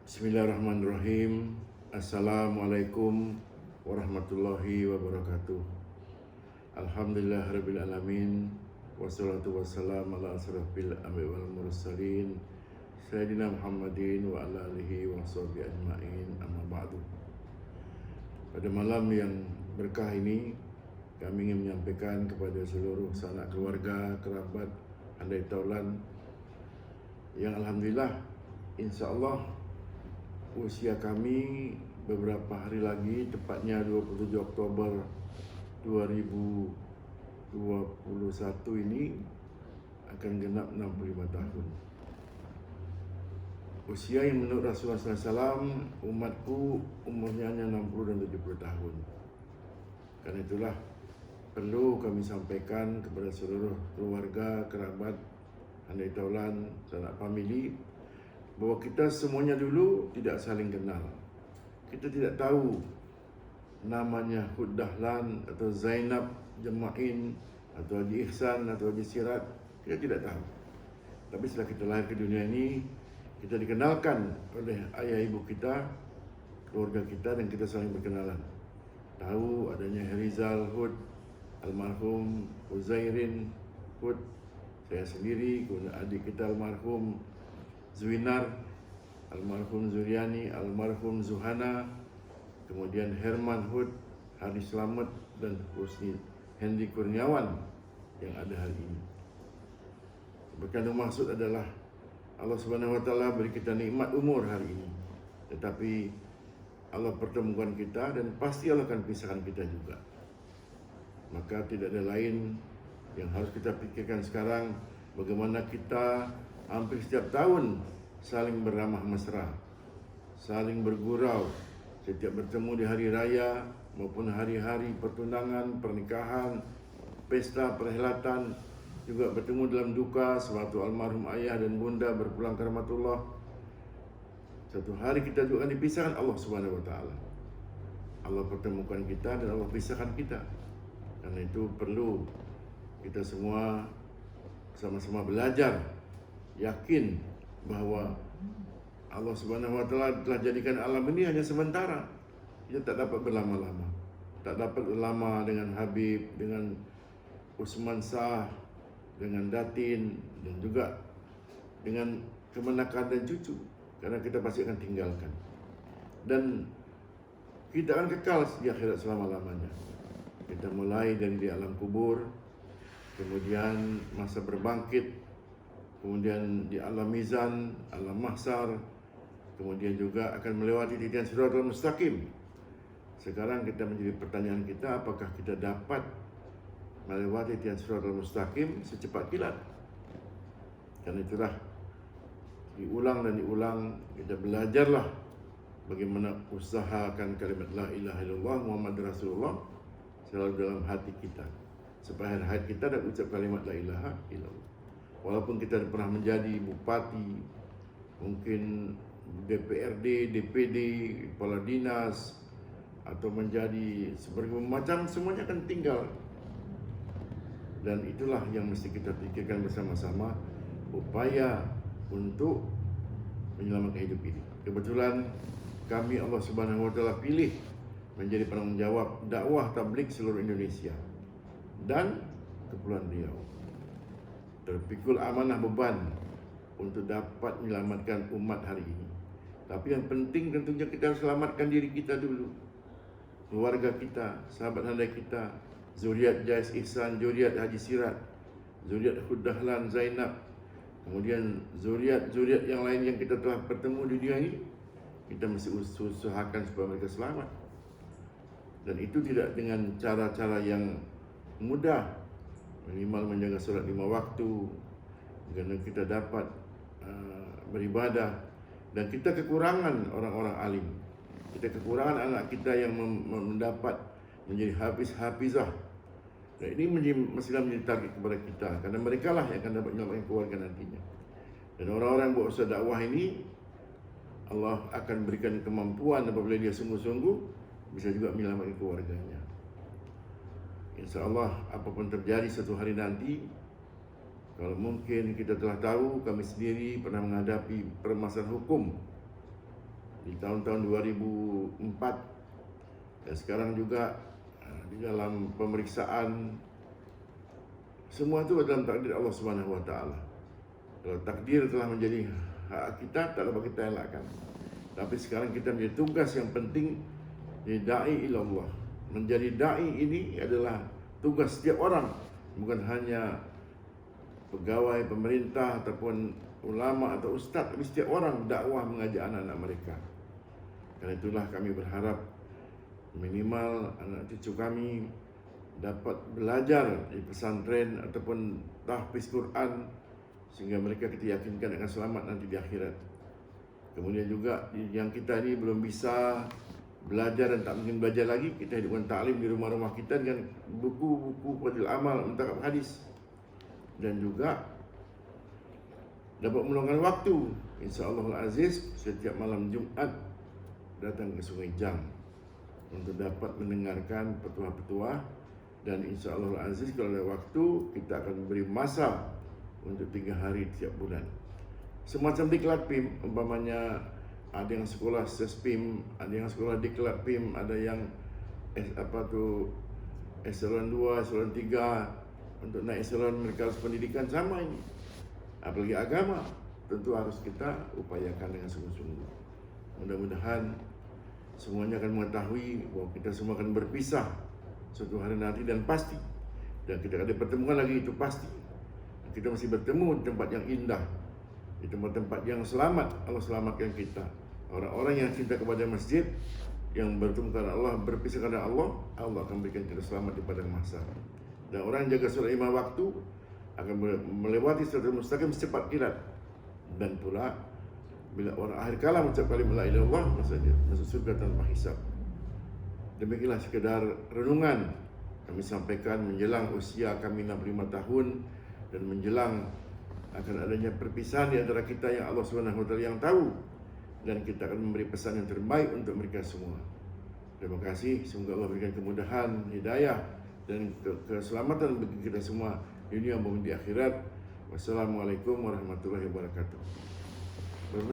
Bismillahirrahmanirrahim. Assalamualaikum warahmatullahi wabarakatuh. Alhamdulillahirabbil alamin. Wassalatu wassalamu ala asrofil anbiya'i wal mursalin Sayyidina Muhammadin wa ala alihi wa sahbihi ajma'in, amma ba'du. Pada malam yang berkah ini, kami ingin menyampaikan kepada seluruh sanak keluarga, kerabat, handai taulan yang alhamdulillah insya-Allah usia kami beberapa hari lagi, tepatnya 27 Oktober 2021 ini akan genap 65 tahun. Usia yang menurut Rasulullah SAW, umatku umurnya hanya 60 dan 70 tahun. Karena itulah perlu kami sampaikan kepada seluruh keluarga, kerabat, handai taulan, sanak famili, bahwa kita semuanya dulu tidak saling kenal. Kita tidak tahu namanya Hud Dahlan atau Zainab Jema'in atau Haji Ihsan atau Haji Sirat. Kita tidak tahu. Tapi setelah kita lahir ke dunia ini, kita dikenalkan oleh ayah ibu kita, keluarga kita, dan kita saling berkenalan. Tahu adanya Herizal Hud, almarhum Uzairin Hud, saya sendiri, kemudian adik kita almarhum Zuinar, almarhum Zuriani, almarhum Zuhana, kemudian Herman Hud, Hari Slamet, dan Husni Hendy Kurniawan yang ada hari ini. Berkandung maksud adalah Allah Subhanahu Wa Taala beri kita nikmat umur hari ini, tetapi Allah pertemukan kita dan pasti Allah akan pisahkan kita juga. Maka tidak ada lain yang harus kita pikirkan sekarang, bagaimana kita hampir setiap tahun saling beramah mesra, saling bergurau setiap bertemu di hari raya maupun hari-hari pertunangan, pernikahan, pesta, perhelatan, juga bertemu dalam duka sewaktu almarhum ayah dan bunda berpulang ke rahmatullah. Satu hari kita juga akan dipisahkan Allah Subhanahu Wa Taala. Allah pertemukan kita dan Allah pisahkan kita. Karena itu perlu kita semua sama-sama belajar, yakin bahwa Allah Subhanahu Wa Taala telah jadikan alam ini hanya sementara. Kita tak dapat berlama-lama. Tak dapat berlama dengan Habib, dengan Usman Shah, dengan Datin, dan juga dengan kemenakan dan cucu. Karena kita pasti akan tinggalkan. Dan kita akan kekal di akhirat selama-lamanya. Kita mulai dari di alam kubur, kemudian masa berbangkit, kemudian di alam mizan, alam mahsyar, kemudian juga akan melewati titian siratal mustaqim. Sekarang kita menjadi pertanyaan kita, apakah kita dapat melewati titian siratal mustaqim secepat kilat? Karena itulah diulang dan diulang, kita belajarlah bagaimana usahakan kalimat la ilaha illallah Muhammad Rasulullah selalu dalam hati kita, supaya hati kita dapat ucap kalimat la ilaha illallah. Walaupun kita pernah menjadi bupati, mungkin DPRD, DPD, kepala dinas, atau menjadi sebagai macam, semuanya akan tinggal. Dan itulah yang mesti kita pikirkan bersama-sama, upaya untuk menyelamatkan hidup ini. Kebetulan kami Allah Subhanahu Wa Taala pilih menjadi penanggung jawab dakwah tabligh seluruh Indonesia dan Kepulauan Riau. Terpikul amanah beban untuk dapat menyelamatkan umat hari ini. Tapi yang penting tentunya kita harus selamatkan diri kita dulu, keluarga kita, sahabat handai kita, zuriat Jais Ihsan, zuriat Haji Sirat, zuriat Hud Dahlan, Zainab, kemudian zuriat yang lain yang kita telah bertemu di dunia ini. Kita mesti usahakan supaya mereka selamat. Dan itu tidak dengan cara-cara yang mudah, minimal menjaga solat 5 waktu, kerana kita dapat beribadah. Dan kita kekurangan orang-orang alim, kita kekurangan anak kita yang mendapat menjadi hafiz-hafizah. Dan ini mestilah menjadi target kepada kita, kerana mereka lah yang akan dapat menyelamatkan keluarga nantinya. Dan orang-orang yang berusaha dakwah ini, Allah akan berikan kemampuan apabila dia sungguh-sungguh bisa juga menyelamatkan keluarganya. InsyaAllah apapun terjadi satu hari nanti, Kalau mungkin kita telah tahu, kami sendiri pernah menghadapi permasalahan hukum di tahun-tahun 2004, dan sekarang juga di dalam pemeriksaan. Semua itu dalam takdir Allah Subhanahu Wa Taala. Kalau takdir telah menjadi hak kita, tak dapat kita elakkan. Tapi sekarang kita menjadi tugas yang penting, jadi da'i ilallah. Menjadi da'i ini adalah tugas setiap orang, bukan hanya pegawai pemerintah ataupun ulama atau ustaz, tapi setiap orang dakwah mengajak anak-anak mereka. Karena itulah kami berharap minimal anak cucu kami dapat belajar di pesantren ataupun tahfiz Quran, sehingga mereka kita yakinkan akan selamat nanti di akhirat. Kemudian juga yang kita ini belum bisa belajar dan tak mungkin belajar lagi, kita hidupkan taklim di rumah-rumah kita dengan buku-buku fadhil amal, mentakab hadis, dan juga dapat meluangkan waktu, insya-Allah Aziz, setiap malam Jumat datang ke Sungai Jam untuk dapat mendengarkan petuah-petuah. Dan insya-Allah Aziz, kalau ada waktu, kita akan beri masa untuk 3 hari tiap bulan. Semacam diklat PIM, umpamanya ada yang sekolah SESPIM, ada yang sekolah diklat PIM, ada yang eselon 2, eselon 3. Untuk naik eselon mereka harus pendidikan, sama ini. Apalagi agama, tentu harus kita upayakan dengan sungguh-sungguh. Mudah-mudahan semuanya akan mengetahui bahwa kita semua akan berpisah suatu hari nanti, dan pasti, dan kita akan dipertemukan lagi, itu pasti. Kita masih bertemu di tempat yang indah, di tempat-tempat yang selamat. Allah selamatkan kita. Orang-orang yang cinta kepada masjid, yang bertemu karena Allah, berpisah karena Allah, Allah akan berikan kita selamat di padang mahsyar. Dan orang yang jaga solat 5 waktu akan melewati siratal mustaqim secepat kilat. Dan pula bila orang akhir kala mengucap kalimat la ilaha illallah, masuk surga tanpa hisab. Demikianlah sekedar renungan kami sampaikan menjelang usia kami 65 tahun, dan menjelang akan adanya perpisahan di antara kita yang Allah Subhanahu Wa Taala yang tahu, dan kita akan memberi pesan yang terbaik untuk mereka semua. Terima kasih, semoga Allah berikan kemudahan, hidayah, dan keselamatan bagi kita semua di dunia maupun di akhirat. Wassalamualaikum warahmatullahi wabarakatuh.